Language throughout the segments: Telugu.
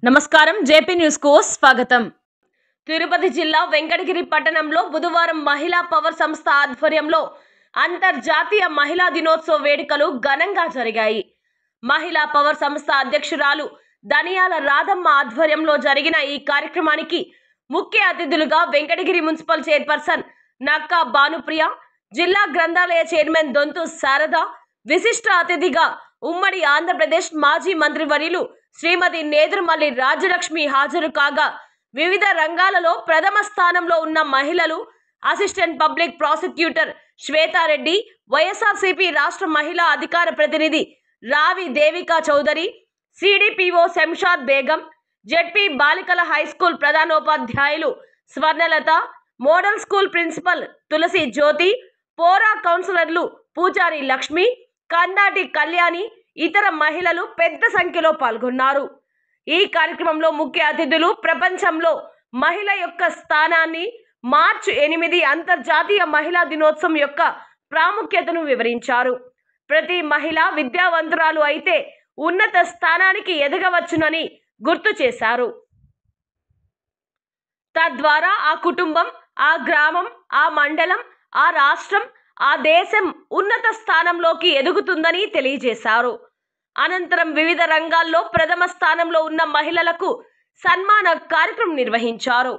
నమస్కారం జేపీ న్యూస్ కు స్వాగతం। తిరుపతి జిల్లా వెంకటగిరి పట్టణంలో బుధవారం మహిళా పవర్ సంస్థ ఆధ్వర్యంలో అంతర్జాతీయ మహిళా దినోత్సవ వేడుకలు ఘనంగా జరిగాయి। మహిళా పవర్ సంస్థ అధ్యక్షురాలు దనియాల రాధమ్మ ఆధ్వర్యంలో జరిగిన ఈ కార్యక్రమానికి ముఖ్య అతిథులుగా వెంకటగిరి మున్సిపల్ చైర్పర్సన్ నక్కా భానుప్రియ, జిల్లా గ్రంథాలయ చైర్మన్ దొంతు శారద, విశిష్ట అతిథిగా ఉమ్మడి ఆంధ్రప్రదేశ్ మాజీ మంత్రివర్యులు శ్రీమతి నేదురుమల్లి రాజ్యలక్ష్మి హాజరు కాగా, వివిధ రంగాలలో ప్రథమ స్థానంలో ఉన్న మహిళలు assistant public prosecutor Swetha Reddy, YSRCP రాష్ట్ర మహిళా అధికార ప్రతినిధి రావి దేవికా చౌదరి, సిడిపిఓ శంషాద్ బేగం, జెడ్పీ బాలికల హైస్కూల్ ప్రధానోపాధ్యాయులు స్వర్ణలత, మోడల్ స్కూల్ ప్రిన్సిపల్ తులసి జ్యోతి, పోరా కౌన్సిలర్లు పూజారి లక్ష్మి, కందాటి కళ్యాణి, ఇతర మహిళలు పెద్ద సంఖ్యలో పాల్గొన్నారు। ఈ కార్యక్రమంలో ముఖ్య అతిథులు ప్రపంచంలో మహిళ యొక్క స్థానాన్ని, మార్చి 8 అంతర్జాతీయ మహిళా దినోత్సవం యొక్క ప్రాముఖ్యతను వివరించారు। ప్రతి మహిళ విద్యావంతురాలు అయితే ఉన్నత స్థానానికి ఎదగవచ్చునని గుర్తు చేశారు। తద్వారా ఆ కుటుంబం, ఆ గ్రామం, ఆ మండలం, ఆ రాష్ట్రం, ఆ దేశం ఉన్నత స్థానంలోకి ఎదుగుతుందని తెలియజేశారు। అనంతరం వివిధ రంగాల్లో ప్రథమ స్థానంలో ఉన్న మహిళలకు సన్మాన కార్యక్రమం నిర్వహించారు।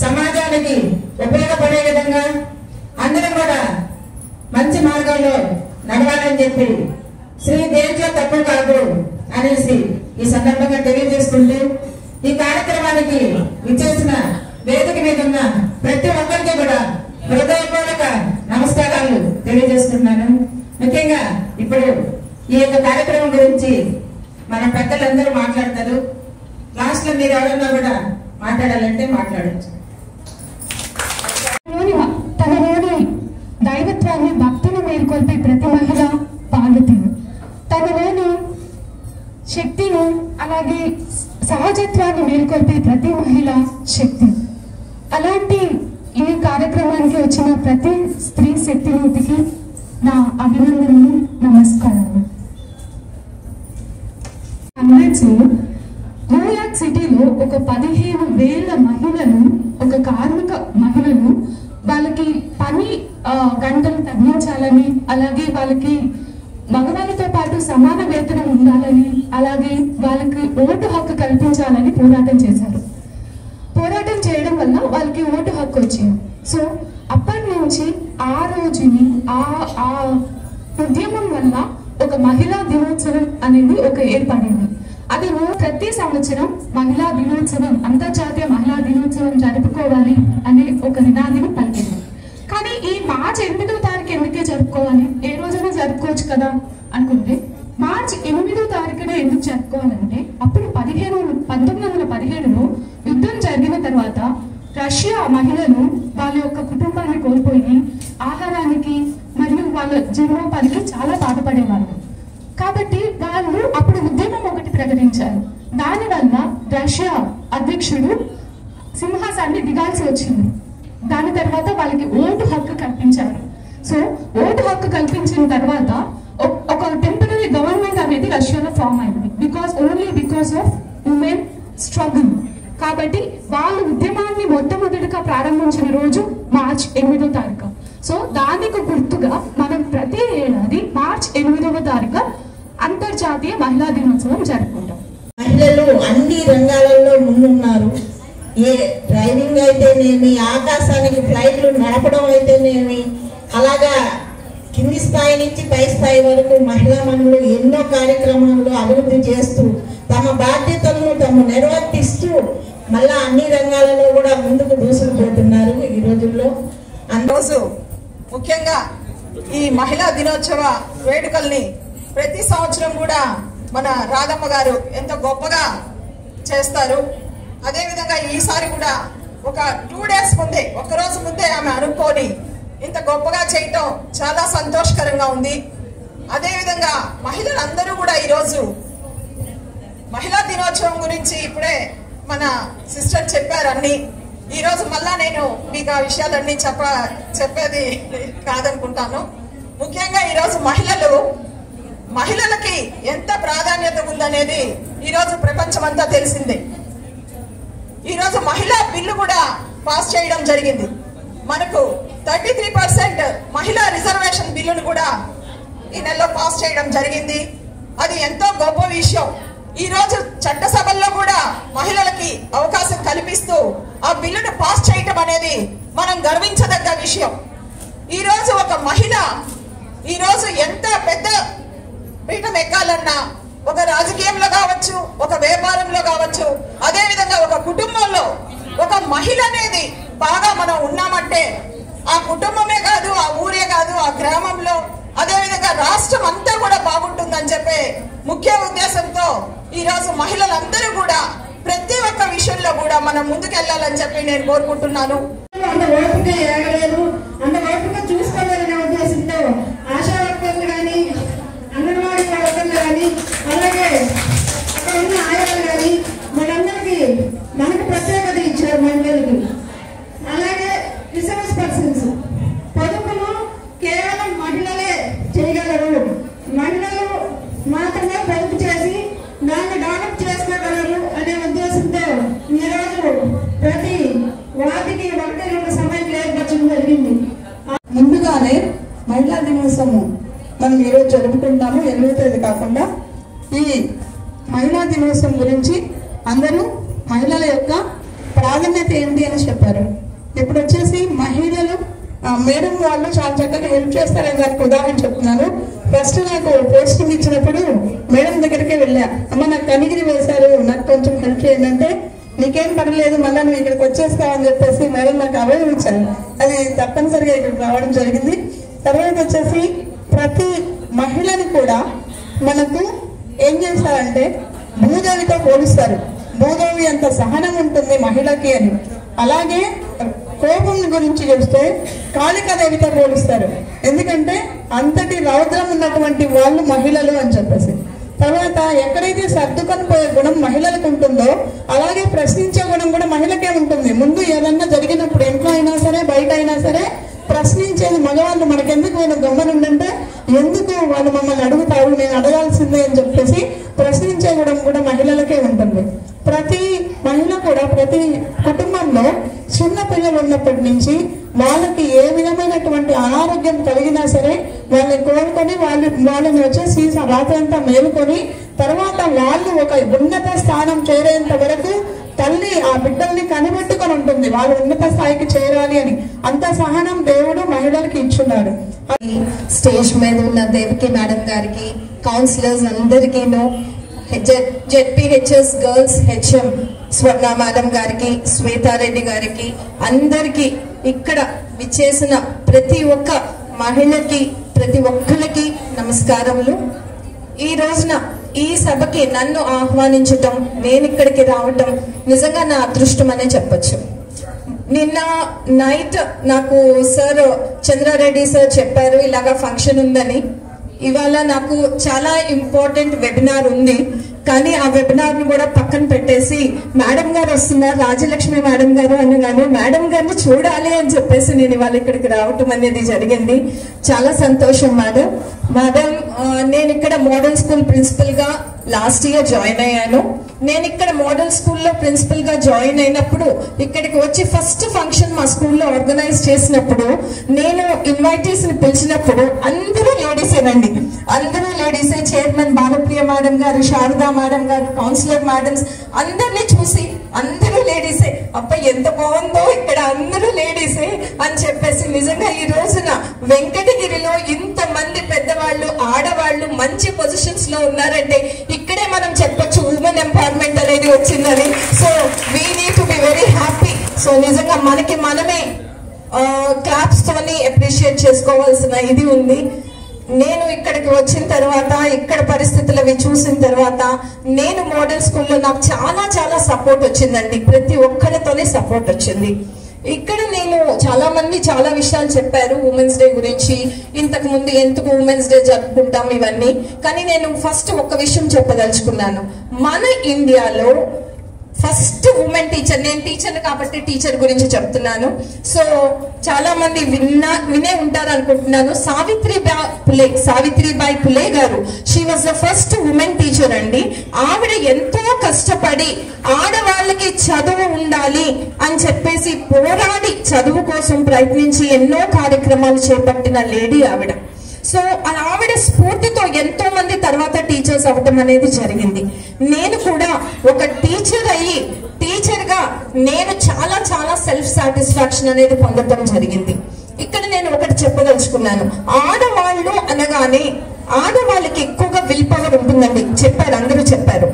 సమాజానికి ఉపయోగపడే విధంగా అందరం కూడా మంచి మార్గంలో నడవాలని చెప్పి శ్రీ దేంట్లో తప్పు కాదు అనేసి ఈ సందర్భంగా తెలియజేస్తుంటే, ఈ కార్యక్రమానికి విచ్చేసిన వేదిక మీద ఉన్న ప్రతి ఒక్కరికి కూడా హృదయపూర్వక నమస్కారాలు తెలియజేస్తున్నాను। ముఖ్యంగా ఇప్పుడు ఈ యొక్క కార్యక్రమం గురించి మన పెద్దలందరూ మాట్లాడతారు। లాస్ట్ లో మీరు ఎవరన్నా కూడా మాట్లాడాలంటే మాట్లాడచ్చు। తనలోని దైవత్వాన్ని, భక్తిని మేల్కొల్పే ప్రతి మహిళ పార్వతిని, తనలోని శక్తిని, అలాగే సహజత్వాన్ని మేల్కొల్పే ప్రతి మహిళ శక్తి। అలాంటి ఈ కార్యక్రమానికి వచ్చిన ప్రతి స్త్రీ శక్తిమూర్తికి నా అభినందనలు, నమస్కారాలు। న్యూయార్క్ సిటీలో ఒక 15,000 మహిళలు, ఒక కార్మిక మహిళలు వాళ్ళకి పని గంటలు తగ్గించాలని, అలాగే వాళ్ళకి మగవాళ్ళతో పాటు సమాన వేతనం ఉండాలని, అలాగే వాళ్ళకి ఓటు హక్కు కల్పించాలని పోరాటం చేశారు। పోరాటం చేయడం వల్ల వాళ్ళకి ఓటు హక్కు వచ్చింది। సో అప్పటి నుంచి ఆ రోజుని ఆ ఉద్యమం వల్ల ఒక మహిళా దినోత్సవం అనేది ఒక ఏర్పడింది। అది ప్రతి సంవత్సరం మహిళా దినోత్సవం, అంతర్జాతీయ మహిళా దినోత్సవం జరుపుకోవాలి అనే ఒక నినాదిని పలికింది। కానీ ఈ మార్చి 8వ తారీఖు ఎందుకే జరుపుకోవాలి, ఏ రోజైనా జరుపుకోవచ్చు కదా అనుకుంటే, మార్చి 8వ తారీఖున ఎందుకు జరుపుకోవాలంటే, అప్పుడు 1917లో యుద్ధం జరిగిన తర్వాత రష్యా మహిళలు వాళ్ళ యొక్క కుటుంబాన్ని కోల్పోయి ఆహారానికి మరియు వాళ్ళ జీవనోపాధికి చాలా బాధపడేవాళ్ళు। కాబట్టి వాళ్ళు అప్పుడు ఉద్యమం ఒకటి ప్రకటించారు। దానివల్ల రష్యా అధ్యక్షుడు సింహాసాన్ని దిగాల్సి వచ్చింది। దాని తర్వాత వాళ్ళకి ఓటు హక్కు కల్పించారు। సో ఓటు హక్కు కల్పించిన తర్వాత ఒక టెంపరరీ గవర్నమెంట్ అనేది రష్యాలో ఫామ్ అయింది, బికాస్ ఆఫ్ ఉమెన్ స్ట్రగుల్। కాబట్టి వాళ్ళు ఉద్యమాన్ని మొట్టమొదటిగా ప్రారంభించిన రోజు మార్చ్ 8వ తారీఖు। సో దానికి గుర్తుగా మనం ప్రతి ఏడాది మార్చ్ 8వ తారీఖు అంతర్జాతీయ మహిళా దినోత్సవం జరుపుకుంటాం। మహిళలు అన్ని రంగాలలో ముందున్నారు। ఏ డ్రైవింగ్ అయితేనేమి, ఆకాశానికి ఫ్లైట్లు నడపడం అయితేనేమి, అలాగా కింది స్థాయి నుంచి పై స్థాయి వరకు మహిళా మనులు ఎన్నో కార్యక్రమాలు అభివృద్ధి చేస్తూ తమ బాధ్యతలను తాము నిర్వర్తిస్తూ మళ్ళా అన్ని రంగాలలో కూడా ముందుకు దూసుకుపోతున్నారు ఈ రోజుల్లో। రోజు ముఖ్యంగా ఈ మహిళా దినోత్సవ వేడుకల్ని ప్రతి సంవత్సరం కూడా మన రాధమ్మ గారు ఎంతో గొప్పగా చేస్తారు। అదేవిధంగా ఈసారి కూడా ఒక 2 days ముందే, ఒక్కరోజు ముందే ఆమె అనుకోని ఇంత గొప్పగా చేయటం చాలా సంతోషకరంగా ఉంది। అదేవిధంగా మహిళలందరూ కూడా ఈరోజు మహిళా దినోత్సవం గురించి ఇప్పుడే మన సిస్టర్ చెప్పారు అన్ని। ఈరోజు మళ్ళా నేను మీకు ఆ విషయాలన్నీ చెప్పేది కాదనుకుంటాను। ముఖ్యంగా ఈరోజు మహిళలు మహిళలకి ఎంత ప్రాధాన్యత ఉందనేది ఈరోజు ప్రపంచమంతా తెలిసిందే. ఈరోజు మహిళా బిల్లు కూడా పాస్ చేయడం జరిగింది. మనకు 33% మహిళా రిజర్వేషన్ బిల్లును కూడా ఈ నెలలో పాస్ చేయడం జరిగింది. అది ఎంతో గొప్ప విషయం. ఈ రోజు చట్టసభల్లో కూడా మహిళలకి అవకాశం కల్పిస్తూ ఆ బిల్లును పాస్ చేయటం అనేది మనం గర్వించదగ్గ విషయం. ఈ రోజు ఒక మహిళ ఈ రోజు ఎంత పెద్ద పీఠం ఎక్కాలన్నా, ఒక రాజకీయంలో కావచ్చు, ఒక వ్యాపారంలో కావచ్చు, అదే విధంగా ఒక కుటుంబంలో ఒక మహిళ అనేది బాగా మనం ఉన్నామంటే ఆ కుటుంబమే కాదు, ఆ ఊరే కాదు, ఆ గ్రామంలో అదే విధంగా రాష్ట్రం అంతా కూడా బాగుంటుందని చెప్పే ముఖ్య ఉద్దేశంతో ఈ రోజు మహిళలందరూ కూడా ప్రతి ఒక్క విషయంలో కూడా మనం ముందుకెళ్లాలని చెప్పి నేను కోరుకుంటున్నాను. అంత ఓపిక ఎగలేరు, అంత ఓపిక చూసుకోవాలనే ఉద్దేశంతో ఆశా వర్కర్లు కానీ, అంగన్వాడీ వర్కర్లు కానీ, అలాగే అక్కడ ఉన్న ఆయాలు కానీ మనందరికీ మనకు ప్రత్యేకత ఇచ్చారు మహిళలకి. అలాగే రిసోర్స్ పర్సన్స్ పొదుపును కేవలం మహిళలే చేయగలరు, మహిళలు మాత్రమే పొదుపు చేసి దాన్ని డెవలప్ చేసుకోగలరు అనే ఉద్దేశంతో ఈరోజు ప్రతి వాటికి 1-2 సమయం ఏర్పరచడం జరిగింది. ముందుగానే మహిళా దినోత్సవం మనం ఈరోజు జరుపుకుంటాము. 8వ తేదీ కాకుండా ఈ మహిళా దినోత్సవం గురించి అందరూ మహిళల యొక్క ప్రాధాన్యత ఏంటి అని చెప్పారు. ఇప్పుడు వచ్చేసి మహిళలు మేడం వాళ్ళు చాలా చక్కగా హెల్ప్ చేస్తారని దానికి ఉదాహరణ చెప్తున్నాను. ఫస్ట్ నాకు పోస్టింగ్ ఇచ్చినప్పుడు మేడం దగ్గరికి వెళ్ళా, అమ్మ నాకు కనిగిరి వేశారు, నాకు కొంచెం హెల్ప్ చేయండి అంటే, నీకేం పర్లేదు మళ్ళీ నువ్వు ఇక్కడికి వచ్చేస్తావని చెప్పేసి మేడం నాకు అవేం ఇచ్చారు. అది తప్పనిసరిగా ఇక్కడికి రావడం జరిగింది. తర్వాత వచ్చేసి ప్రతి మహిళని కూడా మనకు ఏం చేస్తారంటే భూదేవితో పోలుస్తారు. భూదేవి అంత సహనం ఉంటుంది మహిళకి అని. అలాగే కోపం గురించి చూస్తే కాళికాదేవితో పోలుస్తారు. ఎందుకంటే అంతటి రౌద్రం ఉన్నటువంటి వాళ్ళు మహిళలు అని చెప్పేసి. తర్వాత ఎక్కడైతే సర్దుకొని పోయే గుణం మహిళలకు ఉంటుందో అలాగే ప్రశ్నించే గుణం కూడా మహిళకే ఉంటుంది. ముందు ఏదన్నా జరిగినప్పుడు ఇంట్లో అయినా సరే బయట అయినా సరే ప్రశ్నించేది మగవాళ్ళు. మనకెందుకు వీళ్ళు గమ్మనుండంటే ఎందుకు వాళ్ళు మమ్మల్ని అడుగుతారు, నేను అడగాల్సిందే అని చెప్పేసి ప్రశ్నించే గుణం కూడా మహిళలకే ఉంటుంది. ప్రతి మహిళ కూడా ప్రతి కుటుంబంలో చిన్న పిల్లలు ఉన్నప్పటి నుంచి వాళ్ళకి ఏ విధమైనటువంటి అనారోగ్యం కలిగినా సరే వాళ్ళని కోరుకొని వాళ్ళని వచ్చేసి రాత్రంతా మేలుకొని తర్వాత వాళ్ళు ఒక ఉన్నత స్థానం చేరేంత వరకు తల్లి ఆ బిడ్డల్ని కనిపెట్టుకొని ఉంటుంది వాళ్ళు ఉన్నత స్థాయికి చేరాలి అని. అంత సహనం దేవుడు మహిళలకి ఇచ్చున్నాడు. స్టేజ్ మీద ఉన్న దేవికి మేడం గారికి, కౌన్సిలర్స్ అందరికీను, జెడ్పీహెచ్ఎస్ గర్ల్స్ హెచ్ఎం స్వర్ణ మేడం గారికి, శ్వేతారెడ్డి గారికి, అందరికి ఇక్కడ విచ్చేసిన ప్రతి ఒక్క మహిళకి ప్రతి ఒక్కరికి నమస్కారములు. ఈ రోజున ఈ సభకి నన్ను ఆహ్వానించటం, నేను ఇక్కడికి రావటం నిజంగా నా అదృష్టం అనే చెప్పొచ్చు. నిన్న నైట్ నాకు సార్ చంద్రారెడ్డి సార్ చెప్పారు ఇలాగా ఫంక్షన్ ఉందని. ఇవాళ నాకు చాలా ఇంపార్టెంట్ వెబినార్ ఉంది, కానీ ఆ వెబినార్ ను కూడా పక్కన పెట్టేసి మేడం గారు వస్తున్నారు, రాజలక్ష్మి మేడం గారు అనగానే మేడం గారిని చూడాలి అని చెప్పేసి నేను ఇవాళ ఇక్కడికి రావటం అనేది జరిగింది. చాలా సంతోషం మేడం. మేడం నేను ఇక్కడ మోడల్ స్కూల్ ప్రిన్సిపల్ గా లాస్ట్ ఇయర్ జాయిన్ అయ్యాను. నేను ఇక్కడ మోడల్ స్కూల్లో ప్రిన్సిపల్ గా జాయిన్ అయినప్పుడు ఇక్కడికి వచ్చి ఫస్ట్ ఫంక్షన్ మా స్కూల్లో ఆర్గనైజ్ చేసినప్పుడు నేను ఇన్వైటీస్ ని పిలిచినప్పుడు అందరూ లేడీసేనండి, అందరూ లేడీసే. చైర్మన్ బాలప్రియ మేడం గారు, శారదా మేడం గారు, కౌన్సిలర్ మేడమ్స్ అందరినీ చూసి అందరూ లేడీసే, అబ్బా ఎంత బాగుందో ఇక్కడ అందరూ లేడీసే అని చెప్పేసి నిజంగా ఈ రోజున వెంకటగిరిలో ఇంతమంది పెద్దవాళ్ళు ఆడవాళ్ళు మంచి పొజిషన్స్ లో ఉన్నారంటే ఇక్కడే మనం చెప్పొచ్చు ఉమెన్ ఎంపవర్మెంట్ అనేది వచ్చిందని. So we need to be very happy. So నిజంగా మనకి మనమే క్లాప్స్ తోని అప్రిషియేట్ చేసుకోవాల్సిన ఇది ఉంది. నేను ఇక్కడికి వచ్చిన తర్వాత ఇక్కడ పరిస్థితులు అవి చూసిన తర్వాత నేను మోడల్ స్కూల్లో నాకు చాలా చాలా సపోర్ట్ వచ్చిందండి. ప్రతి ఒక్కరితోనే సపోర్ట్ వచ్చింది. ఇక్కడ నేను చాలా మంది చాలా విషయాలు చెప్పారు ఉమెన్స్ డే గురించి, ఇంతకు ముందు ఎందుకు ఉమెన్స్ డే జరుపుకుంటాం ఇవన్నీ. కానీ నేను ఫస్ట్ ఒక విషయం చెప్పదలుచుకున్నాను. మన ఇండియాలో ఫస్ట్ ఉమెన్ టీచర్. నేను టీచర్ కాబట్టి టీచర్ గురించి చెప్తున్నాను. సో చాలా మంది వినే ఉంటారు అనుకుంటున్నాను. సావిత్రిబాయి పులే గారు, she was the first women teacher అండి. ఆవిడ ఎంతో కష్టపడి ఆడవాళ్ళకి చదువు ఉండాలి అని చెప్పేసి పోరాడి చదువు కోసం ప్రయత్నించి ఎన్నో కార్యక్రమాలు చేపట్టిన లేడీ ఆవిడ. సో ఆవిడ స్ఫూర్తితో ఎంతో మంది తర్వాత టీచర్స్ అవ్వటం అనేది జరిగింది. నేను కూడా ఒక టీచర్ అయ్యి టీచర్ గా నేను చాలా చాలా సెల్ఫ్ సాటిస్ఫాక్షన్ అనేది పొందడం జరిగింది. ఇక్కడ నేను ఒకటి చెప్పదలుచుకున్నాను. ఆడవాళ్ళు అనగానే ఆడవాళ్ళకి ఎక్కువగా విల్ పవర్ ఉంటుందండి. చెప్పారు, అందరూ చెప్పారు.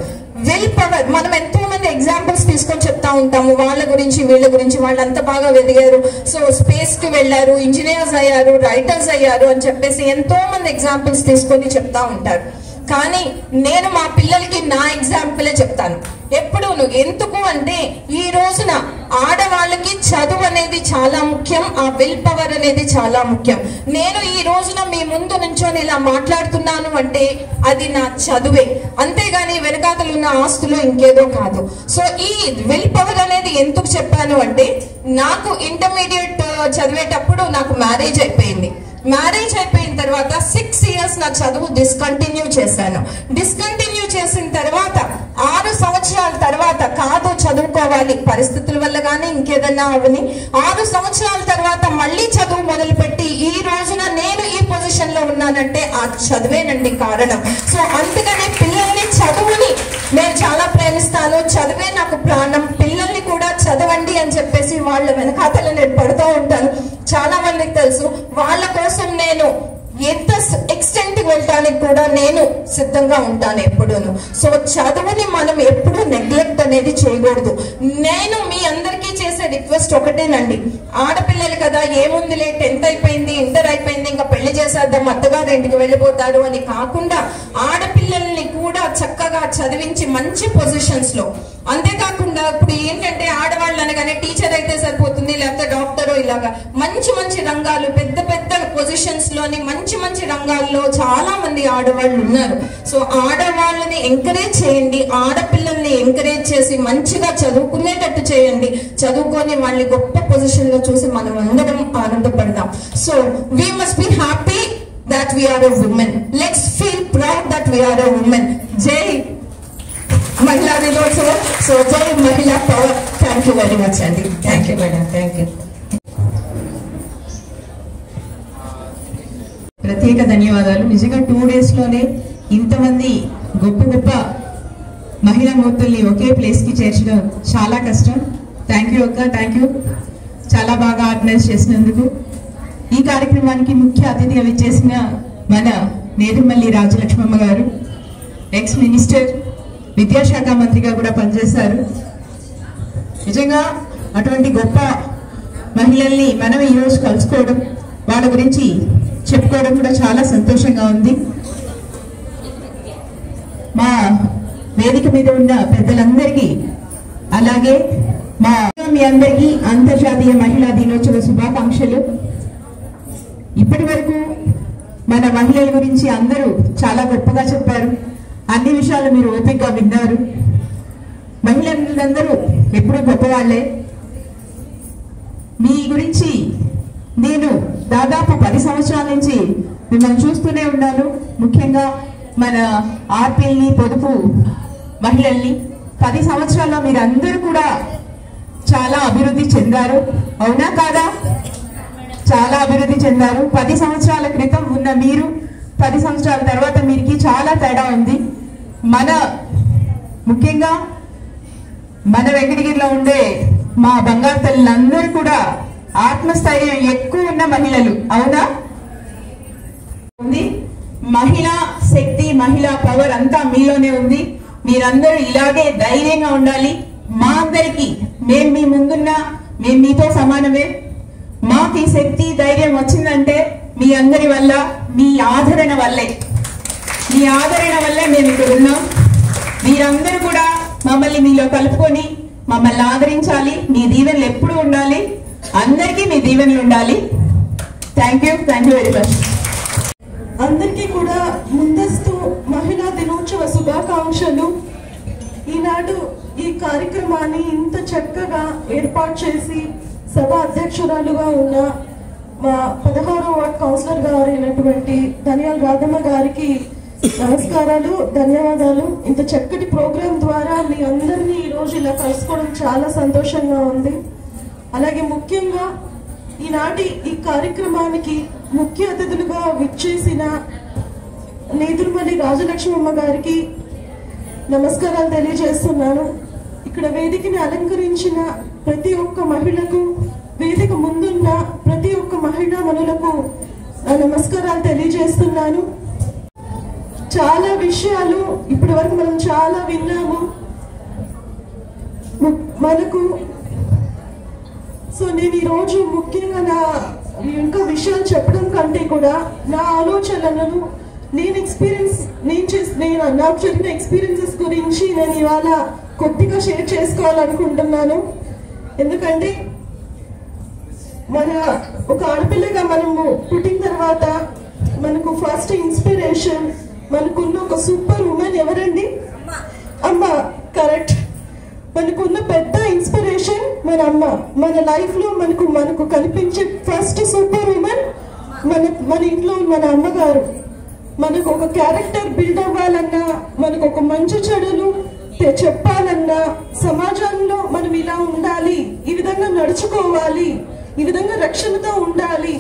విల్ పవర్ మనం ఎంతో మంది ఎగ్జాంపుల్స్ తీసుకొని చెప్తా ఉంటాము. వాళ్ళ గురించి వీళ్ళ గురించి, వాళ్ళు అంత బాగా ఎదిగారు, సో స్పేస్ కి వెళ్ళారు, ఇంజనీర్స్ అయ్యారు, రైటర్స్ అయ్యారు అని చెప్పేసి ఎంతో మంది ఎగ్జాంపుల్స్ తీసుకొని చెప్తా ఉంటారు. కానీ నేను మా పిల్లలకి నా ఎగ్జాంపులే చెప్తాను ఎప్పుడూను. ఎందుకు అంటే ఈ రోజున ఆడవాళ్ళకి చదువు అనేది చాలా ముఖ్యం, ఆ విల్ పవర్ అనేది చాలా ముఖ్యం. నేను ఈ రోజున మీ ముందు నుంచొని ఇలా మాట్లాడుతున్నాను అంటే అది నా చదువే, అంతేగాని వెనకాతలు ఉన్న ఆస్తులు ఇంకేదో కాదు. సో ఈ విల్ పవర్ అనేది ఎందుకు చెప్పాను అంటే, నాకు ఇంటర్మీడియట్ చదివేటప్పుడు నాకు మ్యారేజ్ అయిపోయింది. మ్యారేజ్ అయిపోయిన తర్వాత 6 years నా చదువు డిస్కంటిన్యూ చేశాను. డిస్కంటిన్యూ చేసిన తర్వాత 6 సంవత్సరాల తర్వాత కాదు చదువుకోవాలి, పరిస్థితుల వల్ల కానీ ఇంకేదన్నా అవని, 6 సంవత్సరాల తర్వాత మళ్ళీ చదువు మొదలుపెట్టి ఈ రోజున నేను ఈ పొజిషన్ లో ఉన్నానంటే ఆ చదివేనండి కారణం. సో అందుకని పిల్లల్ని, చదువుని నేను చాలా ప్రేమిస్తాను. చదివే నాకు ప్రాణం. పిల్లల్ని కూడా చదవండి అని చెప్పేసి వాళ్ళ వెనకాతల నేను పడుతూ ఉంటాను. చాలా మందికి తెలుసు. వాళ్ళ కోసం నేను ఎంత ఎక్స్టెంట్ వెళ్ళటానికి కూడా నేను సిద్ధంగా ఉంటాను ఎప్పుడూను. సో చదువుని మనం ఎప్పుడు నెగ్లెక్ట్ అనేది చేయకూడదు. నేను మీ అందరికీ చేసే రిక్వెస్ట్ ఒకటేనండి, ఆడపిల్లలు కదా ఏముందిలే, 10th అయిపోయింది, ఇంటర్ అయిపోయింది, ఇంకా పెళ్లి చేసేద్దాం, అత్తగారు ఇంటికి వెళ్ళిపోతారు అని కాకుండా ఆడపిల్లల్ని కూడా చక్కగా చదివించి మంచి పొజిషన్స్ లో, అంతేకాకుండా ఇప్పుడు ఏంటంటే ఆడవాళ్ళు అనగానే టీచర్ అయితే సరిపోతుంది, లేకపోతే డాక్టర్, ఇలాగా మంచి మంచి రంగాలు, పెద్ద పెద్ద పొజిషన్స్ లోని మంచి మంచి రంగాల్లో చాలా మంది ఆడవాళ్ళు ఉన్నారు. సో ఆడవాళ్ళని ఎంకరేజ్ చేయండి, ఆడపిల్లల్ని ఎంకరేజ్ చేసి మంచిగా చదువుకునేటట్టు చేయండి. చదువుకొని వాళ్ళని గొప్ప పొజిషన్ లో చూసి మనం అందరం ఆనందపడదాం. So we must be happy that we are a woman. Let's feel proud that we are a woman. Jai Mahila Dinotsavam. So Jai Mahila Power. Thank you very much, Andy. Thank you, madam. Thank you. ప్రత్యేక ధన్యవాదాలు. నిజంగా 2 days లోనే ఇంతమంది గొప్ప గొప్ప మహిళా మూర్తుల్ని ఒకే ప్లేస్ కి చేర్చడం చాలా కష్టం. థ్యాంక్ యూ అక్క, థ్యాంక్ యూ. చాలా బాగా ఆర్గనైజ్ చేసినందుకు. ఈ కార్యక్రమానికి ముఖ్య అతిథిగా విచ్చేసిన మన నేదుమల్లి రాజలక్ష్మమ్మ గారు, ఎక్స్ మినిస్టర్, విద్యాశాఖ మంత్రిగా కూడా పనిచేశారు. నిజంగా అటువంటి గొప్ప మహిళల్ని మనం ఈరోజు కలుసుకోవడం, వాళ్ళ గురించి చెప్పుకోవడం కూడా చాలా సంతోషంగా ఉంది. మా వేదిక మీద ఉన్న పెద్దలందరికీ, అలాగే మీ అందరికీ అంతర్జాతీయ మహిళా దినోత్సవ శుభాకాంక్షలు. ఇప్పటి వరకు మన మహిళల గురించి అందరూ చాలా గొప్పగా చెప్పారు. అన్ని విషయాలు మీరు ఓపికగా విన్నారు. మహిళలందరూ ఎప్పుడూ గొప్పవాళ్లే. మీ గురించి నేను దాదాపు 10 సంవత్సరాల నుంచి మిమ్మల్ని చూస్తూనే ఉన్నాను. ముఖ్యంగా మన ఆర్పిల్ని, పొదుపు మహిళల్ని 10 సంవత్సరాల్లో మీరు అందరూ కూడా చాలా అభివృద్ధి చెందారు. అవునా కాదా? చాలా అభివృద్ధి చెందారు. 10 సంవత్సరాల క్రితం ఉన్న మీరు 10 సంవత్సరాల తర్వాత మీరికి చాలా తేడా ఉంది. ముఖ్యంగా మన వెంకటగిరిలో ఉండే మా బంగారు తల్లులందరూ కూడా ఆత్మస్థైర్యం ఎక్కువ ఉన్న మహిళలు. అవునా? ఉంది. మహిళా శక్తి, మహిళా పవర్ అంతా మీలోనే ఉంది. మీరందరూ ఇలాగే ధైర్యంగా ఉండాలి. మా అందరికి, మేము మీ ముందున్నా, మేము మీతో సమానమే. మాకు ఈ శక్తి, ధైర్యం వచ్చిందంటే మీ అందరి వల్ల, మీ ఆదరణ వల్లే. మీ ఆదరణ వల్లే మేము ఇక్కడ ఉన్నాం. మీరందరూ కూడా మమ్మల్ని మీలో కలుపుకొని మమ్మల్ని ఆదరించాలి. మీ దీవెనలు ఎప్పుడు ఉండాలి. అందరికీ మీ దీవెనలు ఉండాలి. Thank you very much. అందరికీ కూడా ముందస్తు మహిళా దినోత్సవ శుభాకాంక్షలు. ఈనాడు ఈ కార్యక్రమాన్ని ఇంత చక్కగా ఏర్పాటు చేసి సభ అధ్యక్షురాలుగా ఉన్న మా 16వ వార్డ్ కౌన్సిలర్ గారు అయినటువంటి ధనియాల రాధమ్మ గారికి నమస్కారాలు, ధన్యవాదాలు. ఇంత చక్కటి ప్రోగ్రాం ద్వారా మీ అందరినీ ఈరోజు ఇలా కలుసుకోవడం చాలా సంతోషంగా ఉంది. అలాగే ముఖ్యంగా ఈనాటి ఈ కార్యక్రమానికి ముఖ్య అతిథులుగా విచ్చేసిన నేదురుమల్లి రాజలక్ష్మమ్మ గారికి నమస్కారాలు తెలియజేస్తున్నాను. ఇక్కడ వేదికని అలంకరించిన ప్రతి ఒక్క మహిళకు, వేదిక ముందున్న ప్రతి ఒక్క మహిళా మనులకు నమస్కారాలు తెలియజేస్తున్నాను. చాలా విషయాలు ఇప్పటి వరకు మనం చాలా విన్నాము. మనకు సో నేను ఈరోజు ముఖ్యంగా ఇంకా విషయాలు చెప్పడం కంటే కూడా నా ఆలోచనలను నాకు జరిగిన ఎక్స్పీరియన్సెస్ గురించి నేను ఇవాళ కొద్దిగా షేర్ చేసుకోవాలనుకుంటున్నాను. ఎందుకంటే మన ఒక ఆడపిల్లగా మనము పుట్టిన తర్వాత మనకు ఫస్ట్ ఇన్స్పిరేషన్, మనకున్న ఒక సూపర్ ఉమెన్ ఎవరండి? అమ్మ. కరెక్ట్. మనకున్న పెద్ద ఇన్స్పిరేషన్ మన అమ్మ. మన లైఫ్ లో మనకు కనిపించే ఫస్ట్ సూపర్ ఉమెన్ మన ఇంట్లో మన అమ్మగారు. మనకు ఒక క్యారెక్టర్ బిల్డ్ అవ్వాలన్నా, మనకు ఒక మంచి చెడులు చెప్పాలన్నా, సమాజంలో మనం ఇలా ఉండాలి, ఈ విధంగా నడుచుకోవాలి, ఈ విధంగా రక్షణతో ఉండాలి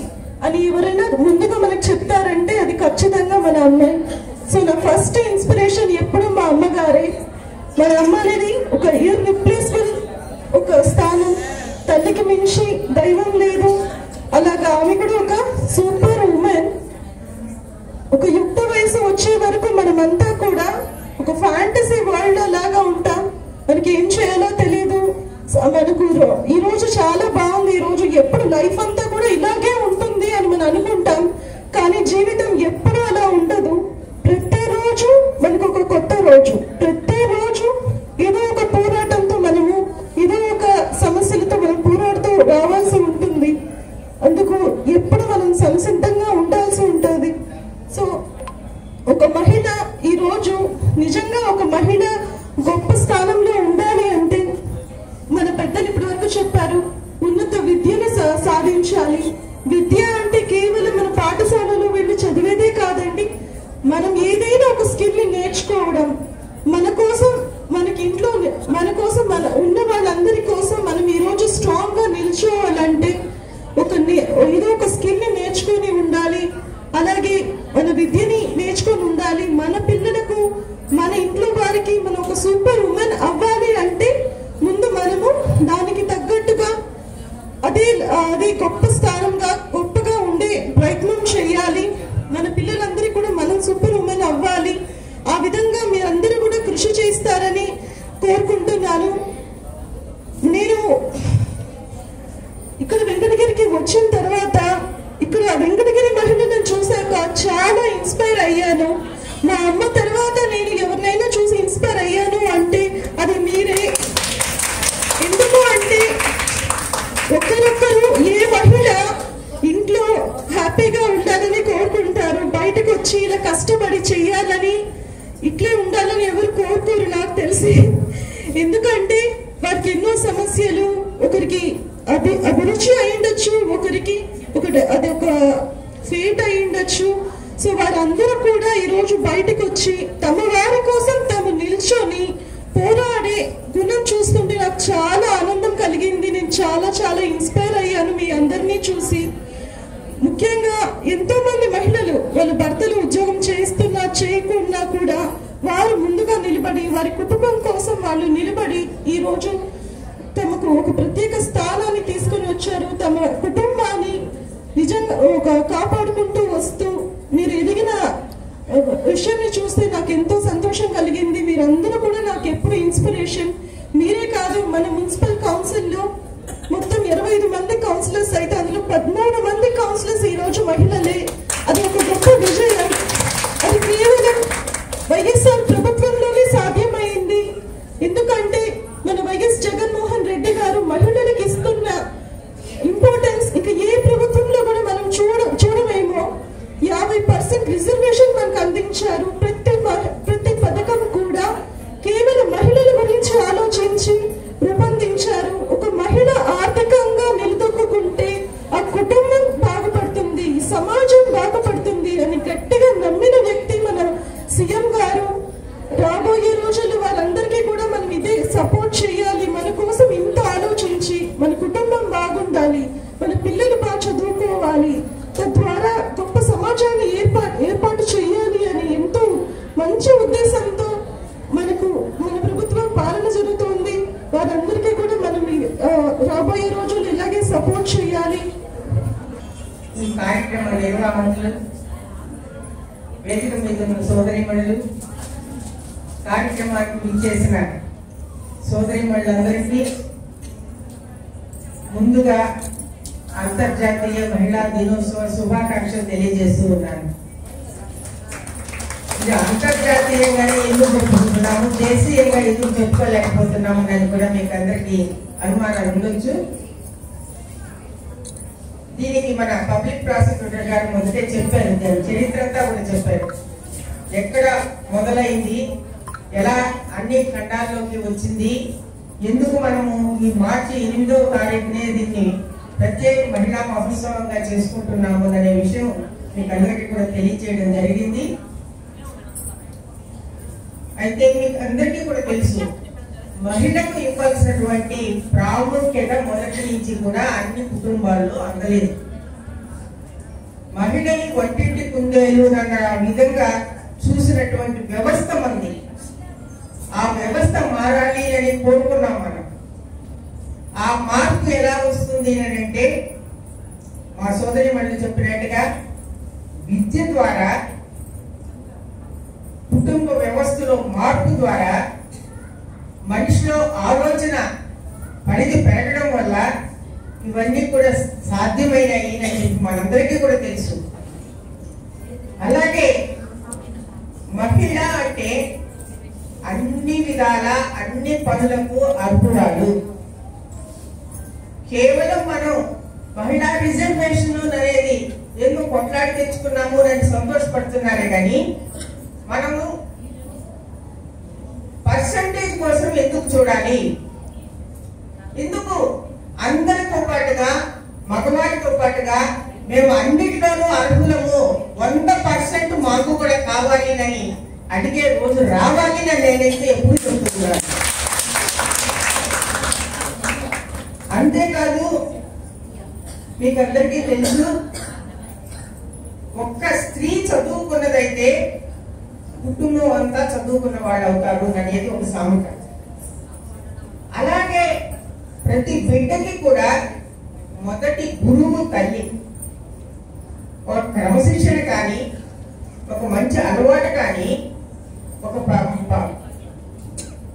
అని ఎవరైనా ముందుగా మనకు చెప్తారంటే అది ఖచ్చితంగా మన అమ్మే. సో నా ఫస్ట్ ఇన్స్పిరేషన్ ఎప్పుడు మా అమ్మగారే. మన అమ్మ అనేది ఒక ఇర్రిప్లేసబుల్ ఒక స్థానం. తల్లికి మించి దైవం లేదు. అలాగా ఆమె కూడా ఒక సూపర్ ఉమెన్. ఒక యుక్త వయసు వచ్చే వరకు మనమంతా కూడా ఒక ఫ్యాంటసీ వరల్డ్ లాగా ఉంటాం. మనకి ఏం చేయాలో తెలియదు. మనకు ఈ రోజు చాలా బాగుంది, ఈ రోజు ఎప్పుడు లైఫ్ అంతా కూడా ఇలాగే ఉంటుంది అని మనం అనుకుంటాం. కానీ జీవితం ఎప్పుడూ అలా ఉండదు. ప్రతిరోజు మనకు ఒక కొత్త రోజు. ప్రతిరోజు ఏదో ఒక పోరాటంతో మనము ఏదో ఒక సమస్యలతో మనం పోరాడుతూ రావాల్సి ఉంటుంది. అందుకు ఎప్పుడు మనం సంసిద్ధంగా ఉండాల్సి ఉంటుంది. సో ఒక మహిళ ఈరోజు నిజంగా ఒక మహిళ గొప్ప స్థానంలో ఉండాలి అంటే మన పెద్దలు ఇప్పటి వరకు చెప్పారు, ఉన్నత విద్యను సాధించాలి. విద్య అంటే కేవలం మన పాఠశాలలో వెళ్ళి చదివేదే కాదండి. మనం ఏదైనా ఒక స్కిల్ ని నేర్చుకోవడం, మన కోసం, మనకి ఇంట్లో మన కోసం, మన ఉన్న వాళ్ళందరి కోసం మనం ఈరోజు స్ట్రాంగ్ గా నిల్చోవాలంటే ఏదో ఒక స్కిల్ ని నేర్చుకుని ఉండాలి. అలాగే మన విద్యని నేర్చుకొని ఉండాలి. మన పిల్లలకు, మన ఇంట్లో వారికి మనం ఒక సూపర్ ఉమెన్ అవ్వాలి అంటే ముందు మనము దానికి తగ్గట్టుగా అదే గొప్ప స్థానంగా గొప్పగా ఉండే ప్రయత్నం చేయాలి. మన పిల్లలందరికీ కూడా మనం సూపర్ ఉమెన్ అవ్వాలి. ఆ విధంగా మీరందరూ కూడా కృషి చేస్తారని కోరుకుంటున్నాను. నేను ఇక్కడ వెంకటగిరికి వచ్చిన తర్వాత ఇక్కడ వెంకటగిరి మహిళలను చూశాక చాలా ఇన్స్పైర్ అయ్యాను. మా అమ్మ తర్వాత నేను ఎవరినైనా చూసి ఇన్స్పైర్ అయ్యాను అంటే అది మీరే. ఎందుకు అంటే ఒక్కరొక్కరు ఏ మహిళ ఇంట్లో హ్యాపీగా ఉండాలని కోరుకుంటారు, బయటకు వచ్చి ఇలా కష్టపడి చెయ్యాలని, ఇట్లే ఉండాలని ఎవరు కోరుకోరు నాకు తెలిసి. ఎందుకంటే వారికి ఎన్నో సమస్యలు, ఒకరికి అభిరుచి అయ్యుండొచ్చు, ఒకరికి అది ఒక ఫేట్ అయ్యుండొచ్చు. సో వారందరూ కూడా ఈరోజు బయటకు వచ్చి తమ వారి కోసం తాము నిల్చొని పోరాడే గుణం చూస్తుంటే నాకు చాలా ఆనందం కలిగింది. నేను చాలా చాలా ఇన్స్పైర్ అయ్యాను మీ అందరినీ చూసి. ముఖ్యంగా ఎంతో మంది మహిళలు వాళ్ళ భర్తలు ఉద్యోగం చేస్తున్నా చేయకున్నా కూడా వారు ముందుగా నిలబడి వారి కుటుంబం కోసం వాళ్ళు నిలబడి ఈ రోజు తమకు ఒక ప్రత్యేక స్థానాన్ని తీసుకుని వచ్చారు. తమ కుటుంబాన్ని నిజంగా కాపాడుకుంటూ వస్తూ మీరు ఎదిగిన విషయాన్ని చూస్తే నాకు ఎంతో సంతోషం కలిగింది. మీరందరూ కూడా నాకు ఎప్పుడు ఇన్స్పిరేషన్. మీరే కాదు, మన మున్సిపల్ కౌన్సిల్లో మొత్తం 25 మంది కౌన్సిలర్స్ అయితే అందులో 13 మంది కౌన్సిలర్స్ ఈ రోజు మహిళలే. అది ఒక గొప్ప విజయం. అది కేవలం వైఎస్ఆర్ ప్రభుత్వంలోనే సాధ్యమైంది. ఎందుకంటే మన వైఎస్ జగన్మోహన్ రెడ్డి గారు మహిళలకు ఇస్తున్న ఇంపార్టెన్స్ ఇంకా ఏ ప్రభుత్వంలో కూడా మనం చూడమేమో. 50% రిజర్వేషన్ మనకు అందించారు. ప్రతి పథకం కూడా కేవలం మహిళల గురించి ఆలోచించి సపోర్ట్ చేయాలి, మన కోసం ఇంత ఆలోచించి మన కుటుంబం బాగుండాలి, మన పిల్లలు బాగా చదువుకోవాలి, తద్వారా గొప్ప సమాజాన్ని ఏర్పాటు చేయాలి అని ఎంతో మంచి ఉద్దేశంతో మన ప్రభుత్వం పాలన జరుగుతోంది. వారందరికీ కూడా మనం రాబోయే రోజులు ఇలాగే సపోర్ట్ చేయాలి. ఈ కార్యక్రమ నిర్వాహకులు, వేదిక మీద ఉన్న సోదరిమణులు, కార్యక్రమానికి ఇచ్చేసిన సోదరిమణులందరికీ ముందుగా అంతర్జాతీయ మహిళా దినోత్సవ శుభాకాంక్షలు తెలియజేస్తూ ఉన్నాను. ఇది అంతర్జాతీయంగానే ఎందుకు చెప్పుకుంటున్నాము, దేశీయంగా ఎందుకు చెప్పుకోలేకపోతున్నాము అని కూడా మీకు అందరికీ అనుమానాలు ఉండొచ్చు. దీనికి మన పబ్లిక్ ప్రాసిక్యూటర్ గారు మొదటే చెప్పారు, చరిత్ర అంతా కూడా చెప్పారు. ఎక్కడ మొదలైంది, ఎలా అన్ని ఖండాల్లోకి వచ్చింది, ఎందుకు మనము ఈ మార్చి 8వ తారీఖునే దీన్ని ప్రత్యేక మహిళా మహోత్సవంగా చేసుకుంటున్నాము అనే విషయం మీకు అందరికీ కూడా తెలియజేయడం జరిగింది. అయితే మీకు అందరికీ కూడా తెలుసు, మహిళకు ఇవ్వాల్సినటువంటి ప్రాముఖ్యత మొదటి నుంచి కూడా అన్ని కుటుంబాల్లో అందలేదు. మహిళని వంటింటి కుందేలు అన్న విధంగా చూసినటువంటి వ్యవస్థ మంది. ఆ వ్యవస్థ మారాలి అని కోరుకున్నాం మనం. ఆ మార్పు ఎలా వస్తుంది అని అంటే, మా సోదరి మళ్ళీ చెప్పినట్టుగా విద్య ద్వారా, కుటుంబ వ్యవస్థలో మార్పు ద్వారా, మనిషిలో ఆలోచన పరిధి పెరగడం వల్ల ఇవన్నీ కూడా సాధ్యమైనాయి అని మనందరికీ కూడా తెలుసు. అలాగే మహిళ అంటే అన్ని విధాల అన్ని పనులకు అర్హురాలు. కేవలం మనం మహిళా రిజర్వేషన్ అనేది ఎందుకు కొట్లాడి తెచ్చుకున్నాము అని సంతోషపడుతున్నారే కానీ మనము పర్సంటేజ్ కోసం ఎందుకు చూడాలి? ఎందుకు అందరితో పాటుగా, మగవారితో పాటుగా మేము అన్నిటిలోనూ అర్హులము, 100% మాకు కూడా కావాలి అని అడిగే రోజు రావాలి అని నేనైతే ఎప్పుడు చెప్తున్నాను. అంతేకాదు, మీకు అందరికీ తెలుసు, ఒక్క స్త్రీ చదువుకున్నదైతే కుటుంబం అంతా చదువుకున్న వాళ్ళు అవుతారు అనేది ఒక సామెత. అలాగే ప్రతి బిడ్డకి కూడా మొదటి గురువు తల్లి. ఒక క్రమశిక్షణ కానీ, ఒక మంచి అలవాటు కానీ, ఒక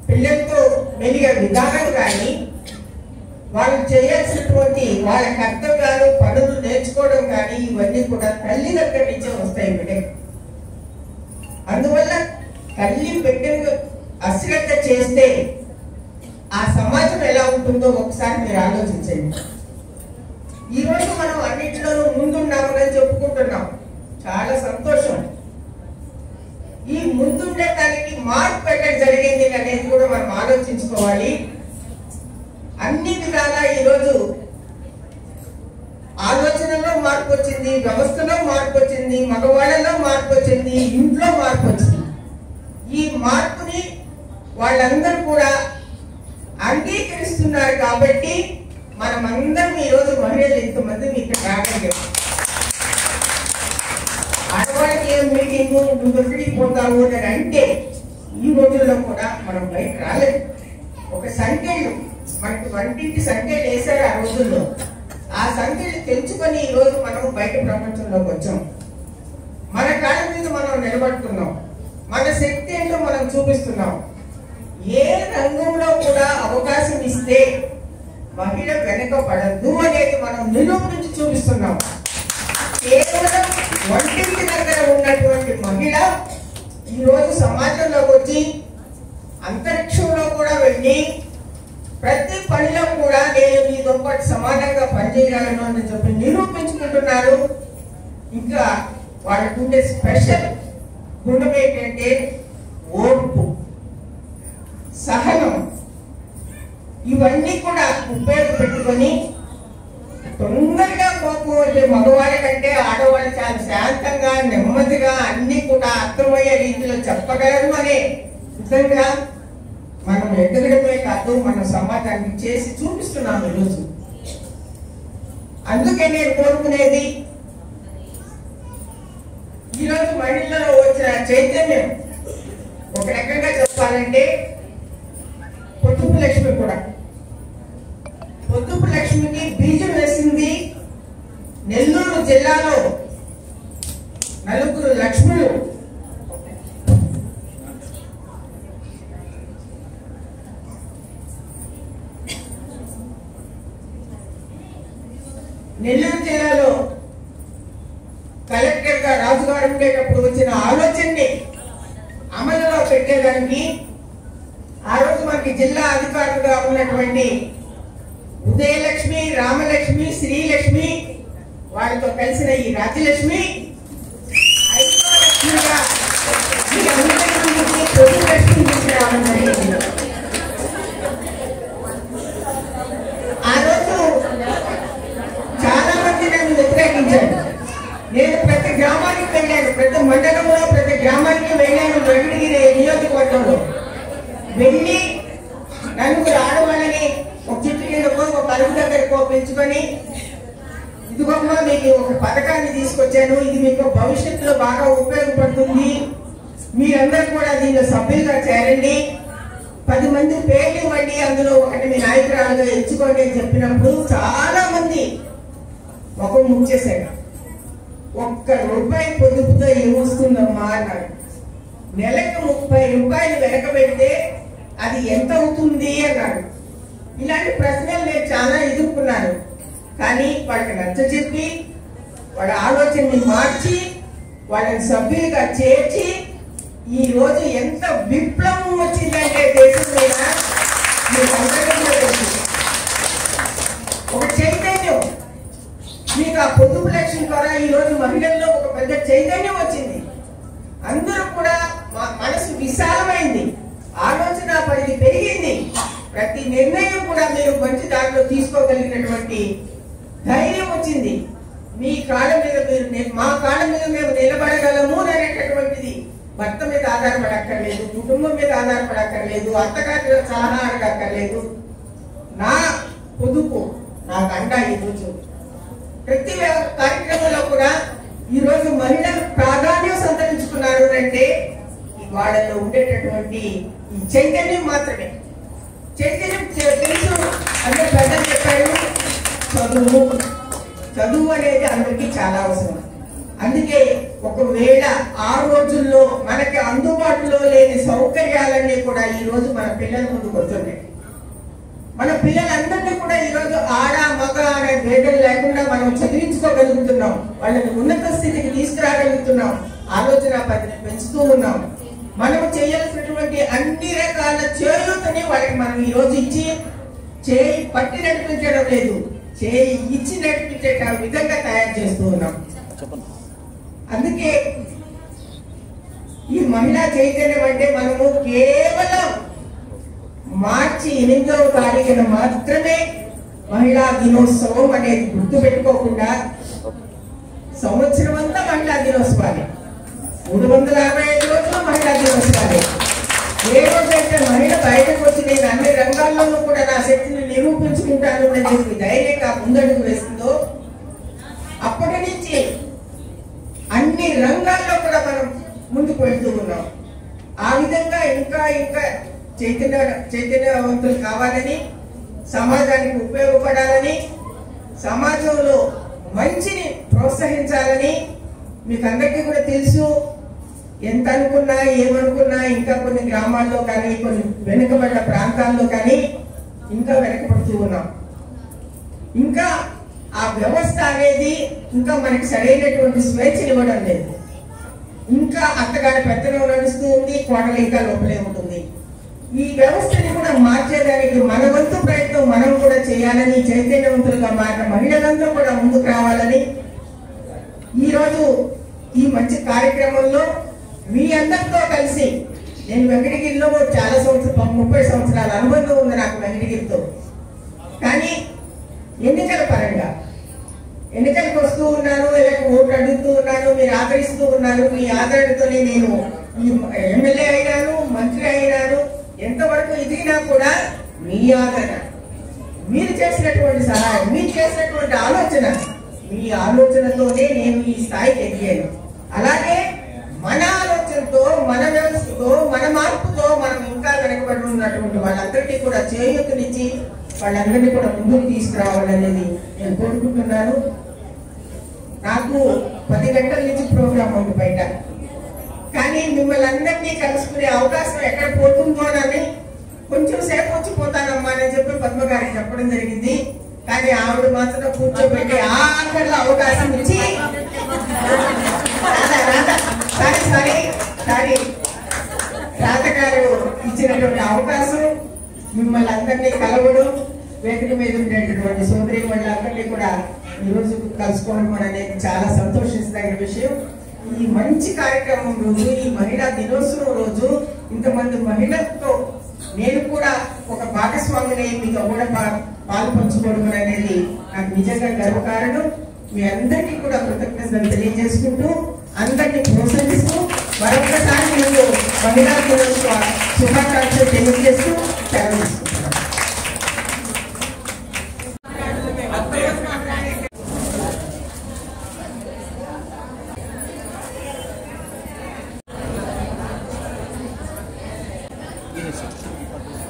పిల్లలతో మెలిగే విధానం కానీ, వాళ్ళు చేయాల్సినటువంటి వాళ్ళ కర్తవ్యాలు, పనులు నేర్చుకోవడం కానీ ఇవన్నీ కూడా తల్లి దగ్గర నుంచే వస్తాయి బిడ్డకి. అందువల్ల తల్లి బిడ్డను అశ్రద్ధ చేస్తే ఆ సమాజం ఎలా ఉంటుందో ఒకసారి మీరు ఆలోచించండి. ఈ రోజు మనం అన్నింటిలోనూ ముందున్నామని చెప్పుకుంటున్నాం, చాలా సంతోషం. ఈ ముందుండే దానికి మార్పు ఎక్కడ జరిగింది అనేది కూడా మనం ఆలోచించుకోవాలి. అన్ని విధాలా ఈరోజు ఆలోచనలో మార్పు వచ్చింది, వ్యవస్థలో మార్పు వచ్చింది, మగవాళ్ళలో మార్పు వచ్చింది, ఇంట్లో మార్పు వచ్చింది. ఈ మార్పుని వాళ్ళందరూ కూడా అంగీకరిస్తున్నారు కాబట్టి మనమందరం ఈరోజు మహిళలు ఇంతమంది మీకు రాగలిగారు. ఆడవాళ్ళకి ఏం మీటింగు, నువ్వు ఎక్కడికి పోతావు అని అంటే ఈ రోజుల్లో కూడా మనం బయట రాలేదు. ఒక సంఖ్యలు మనకి వంటింటి సంఖ్యలు వేశారు ఆ రోజుల్లో. ఆ సంఖ్యలు తెంచుకొని ఈ రోజు మనం బయట ప్రపంచంలోకి వచ్చాం. మన కాళ్ళ మీద మనం నిలబడుతున్నాం, మన శక్తి ఏంటో మనం చూపిస్తున్నాం. ఏ రంగంలో కూడా అవకాశం ఇస్తే మహిళ వెనకబడద్దు అనేది మనం నిరూపించి చూపిస్తున్నాం. కేవలం వంటింటి దగ్గర ఉన్నటువంటి మహిళ ఈ రోజు సమాజంలోకి వచ్చి అంతరిక్షంలో కూడా వెళ్ళి ప్రతి పనిలో కూడా నేను మీతో పాటు సమానంగా పనిచేయగలను అని చెప్పి నిరూపించుకుంటున్నారు. ఇంకా వాళ్ళకుండే స్పెషల్ గుణం ఏంటంటే ఓర్పు, సహనం. ఇవన్నీ కూడా ఉపయోగపెట్టుకొని తొందరగా కోపం వచ్చే మగవాళ్ళ కంటే ఆడవాళ్ళు చాలా శాంతంగా, నెమ్మదిగా అన్ని కూడా అర్థమయ్యే రీతిలో చెప్పగలరు అనే విధంగా మనం ఎదురుగమే కాదు మన సమాజానికి చేసి చూపిస్తున్నాం ఈరోజు. అందుకే నేను కోరుకునేది ఈరోజు మహిళల్లో వచ్చిన చైతన్యం ఒక రకంగా చెప్పాలంటే పొద్దుపు లక్ష్మి కూడా. పొద్దుపు లక్ష్మికి బీజం వేసింది నెల్లూరు జిల్లాలో 4 లక్ష్ములు. నెల్లూరు జిల్లాలో కలెక్టర్ గా రాజుగారు ఉండేటప్పుడు వచ్చిన ఆలోచనని అమలులో పెట్టేదానికి ఆ రోజు మనకి జిల్లా అధికారులుగా ఉన్నటువంటి ఉదయలక్ష్మి, రామలక్ష్మి, శ్రీలక్ష్మి వాళ్ళతో కలిసిన ఈ రాజ్యలక్ష్మి 5వ లక్ష్మిగా ఈ అందరికీ పొద్దు లక్ష్మి తీసుకురావడం జరిగింది. ఆ రోజు చాలా మంది నన్ను వ్యతిరేకించారు. నేను ప్రతి గ్రామానికి వెళ్ళాను, ప్రతి మండలంలో ప్రతి గ్రామానికి వెళ్ళాను. వెంకటగిరి నియోజకవర్గంలో వెళ్ళి నలుగురు ఆడవాళ్ళని ఒక చెట్టు కిందకో ఒక అరుగు దగ్గరకో పెంచుకొని, ఇదిగోమ్మా మీకు ఒక పథకాన్ని తీసుకొచ్చాను, ఇది మీకు భవిష్యత్తులో బాగా ఉపయోగపడుతుంది, మీరందరూ కూడా దీనిలో సభ్యులుగా చేరండి, 10 మంది పేర్లు ఇవ్వండి, అందులో ఒకటి మీ నాయకురాలుగా ఎంచుకోండి అని చెప్పినప్పుడు చాలా మంది ఒక ముంచేశాడు. 1 రూపాయి పొదుపుతో ఏమొస్తుందమ్మా అన్నాడు. నెలకు 30 రూపాయలు వెనక పెడితే అది ఎంత అవుతుంది అన్నాడు. ఇలాంటి ప్రశ్నలు నేను చాలా ఎదుర్కొన్నాను. కానీ వాళ్ళకి నచ్చజెప్పి వాళ్ళ ఆలోచనని మార్చి వాళ్ళని సభ్యులుగా చేర్చి ఈ రోజు ఎంత విప్లవం వచ్చిందంటే దేశం మీద మీకు అందరికీ తెలుసు. ఒక చైతన్యం మీకు ఆ పొదుపు లక్ష్యం ద్వారా ఈ రోజు మహిళల్లో ఒక పెద్ద చైతన్యం వచ్చింది. అందరూ కూడా మనసు విశాలమైంది, ఆలోచన పరిధి పెరిగింది. ప్రతి నిర్ణయం కూడా మీరు మంచి దారిలో తీసుకోగలిగినటువంటి ధైర్యం వచ్చింది. మీ కాళ్ళ మీద మీరు మా కాళ్ళ మీద మేము నిలబడగలము అనేటటువంటిది భర్త మీద ఆధారపడక్కర్లేదు, కుటుంబం మీద ఆధారపడక్కర్లేదు, అత్తగారి సలహా అడగక్కర్లేదు. నా పొదుపు నాకు అండా ఈరోజు ప్రతి కార్యక్రమంలో కూడా ఈరోజు మహిళలు ప్రాధాన్యం సంతరించుకున్నారు అంటే వాళ్ళలో ఉండేటటువంటి ఈ చైతన్యం మాత్రమే. చైతన్యం తెలుసు అంటే పెద్దలు చెప్పారు, చదువు అనేది అందరికీ చాలా అవసరం. అందుకే ఒకవేళ ఆ రోజుల్లో మనకి అందుబాటులో లేని సౌకర్యాలన్నీ కూడా ఈ రోజు మన పిల్లల ముందుకు వస్తున్నాయి. మన పిల్లలందరినీ కూడా ఈ రోజు ఆడ మగ అనే భేదం లేకుండా మనం చదివించుకోగలుగుతున్నాం, వాళ్ళని ఉన్నత స్థితికి తీసుకురాగలుగుతున్నాం, ఆలోచన పరిధిని పెంచుతూ ఉన్నాం. మనం చేయాల్సినటువంటి అన్ని రకాల చేయూతని వాళ్ళకి మనం ఈ రోజు ఇచ్చి చేయి పట్టి నడిపించడం లేదు, చేయి ఇచ్చి నడిపించే విధంగా తయారు చేస్తూ ఉన్నాం. అందుకే ఈ మహిళా చైతన్యం అంటే మనము కేవలం మార్చి 8వ తారీఖున మాత్రమే మహిళా దినోత్సవం అనేది గుర్తు పెట్టుకోకుండా సంవత్సరం అంతా మహిళా దినోత్సవాలే, 365 రోజులు మహిళా దినోత్సవాలే. ఏ రోజైతే మహిళ బయటకు వచ్చి నేను అన్ని రంగాల్లోనూ కూడా నా శక్తిని నిరూపించుకుంటాను అనేది ధైర్యంగా ముందడుగు వేస్తుందో అప్పటి నుంచి అన్ని రంగాల్లో కూడా మనం ముందుకు వెళ్తూ ఉన్నాం. ఆ విధంగా ఇంకా ఇంకా చైతన్యవంతులు కావాలని, సమాజానికి ఉపయోగపడాలని, సమాజంలో మంచిని ప్రోత్సహించాలని మీకు అందరికీ కూడా తెలుసు. ఎంత అనుకున్నా ఏమనుకున్నా ఇంకా కొన్ని గ్రామాల్లో కానీ కొన్ని వెనుకబడ్డ ప్రాంతాల్లో కానీ ఇంకా వెనకబడుతూ ఉన్నాం. ఇంకా ఆ వ్యవస్థ అనేది ఇంకా మనకి సరైనటువంటి స్వేచ్ఛనివ్వడం లేదు. ఇంకా అత్తగారి పెత్తనం నడుస్తూ ఉంది, కోడలు ఇంకా లోపలే ఉంటుంది. ఈ వ్యవస్థని కూడా మార్చేదానికి మన వంతు ప్రయత్నం మనం కూడా చేయాలని, చైతన్యవంతులుగా మారిన మహిళలందరూ కూడా ముందుకు రావాలని ఈరోజు ఈ మంచి కార్యక్రమంలో మీ అందరితో కలిసి, నేను వెంకటగిరిలో చాలా 30 సంవత్సరాల అనుబంధం ఉంది నాకు వెంకటగిరితో. కానీ ఎన్నికల పరంగా ఎన్నికలకు వస్తూ ఉన్నాను, ఓటు అడుగుతూ ఉన్నాను, మీరు ఆదరిస్తూ ఉన్నారు. మీ ఆదరణతోనే నేను ఎమ్మెల్యే అయినాను, మంత్రి అయినాను. ఎంతవరకు ఎదిగినా కూడా మీ ఆదరణ, మీరు చేసినటువంటి సహాయం, మీరు చేసినటువంటి ఆలోచన, మీ ఆలోచనతోనే నేను ఈ స్థాయికి ఎదిగాను. అలాగే మన ఆలోచనతో, మన వ్యవస్థతో, మన మార్పుతో మనం ఇంకా వెనకబడి ఉన్నటువంటి వాళ్ళందరికీ కూడా చేయూతనిచ్చి వాళ్ళందరినీ కూడా ముందుకు తీసుకురావాలనేది నేను కోరుకుంటున్నాను. నాకు 10 గంటల నుంచి ప్రోగ్రామ్ ఉంది బయట, కానీ మిమ్మల్ని అందరినీ కలుసుకునే అవకాశం ఎక్కడ పోతుందోనని కొంచెం సేపు వచ్చి పోతానమ్మా అని చెప్పి పద్మ గారికి చెప్పడం జరిగింది. కానీ ఆవిడ మాత్రం కూర్చోబెట్టి ఆఖరిలో అవకాశం ఇచ్చి సారీ రాతగారు ఇచ్చినటువంటి అవకాశం, మిమ్మల్ని అందరినీ కలవడం, వేదిక మీద ఉండేటటువంటి సోదరి వాళ్ళందరినీ కూడా ఈరోజు కలుసుకోవడం అనేది చాలా సంతోషించదగిన విషయం. ఈ మంచి కార్యక్రమం రోజు, ఈ మహిళా దినోత్సవం రోజు ఇంతమంది మహిళలతో నేను కూడా ఒక భాగస్వామిని మీతో కూడా పాలు పంచుకోవడం అనేది నాకు నిజంగా గర్వకారణం. మీ అందరికీ కూడా కృతజ్ఞతలు తెలియజేసుకుంటూ, అందరినీ ప్రోత్సహిస్తూ మరొకసారి మీకు మహిళా దినోత్సవ శుభాకాంక్షలు తెలియజేస్తూ సెలవు తీసుకుంటున్నాను.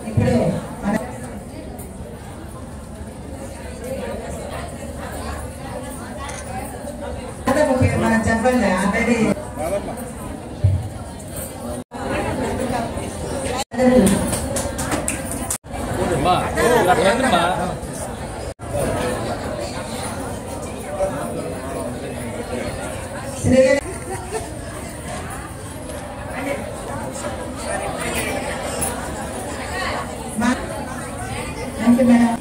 ఇప్పుడు మనం చెప్పండి ఆల్రెడీ మేడం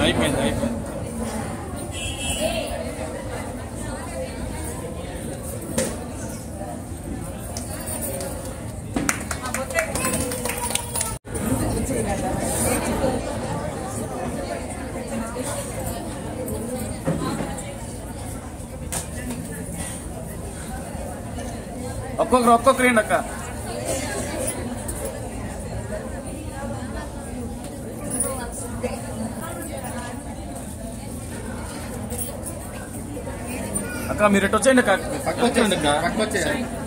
అయిపోయింది. ఒక్కొక్కరు అక్క. అక్క మీరు ఎటు వచ్చేయండి అక్క, పక్క వచ్చేయండి అక్క, పక్క వచ్చేయండి.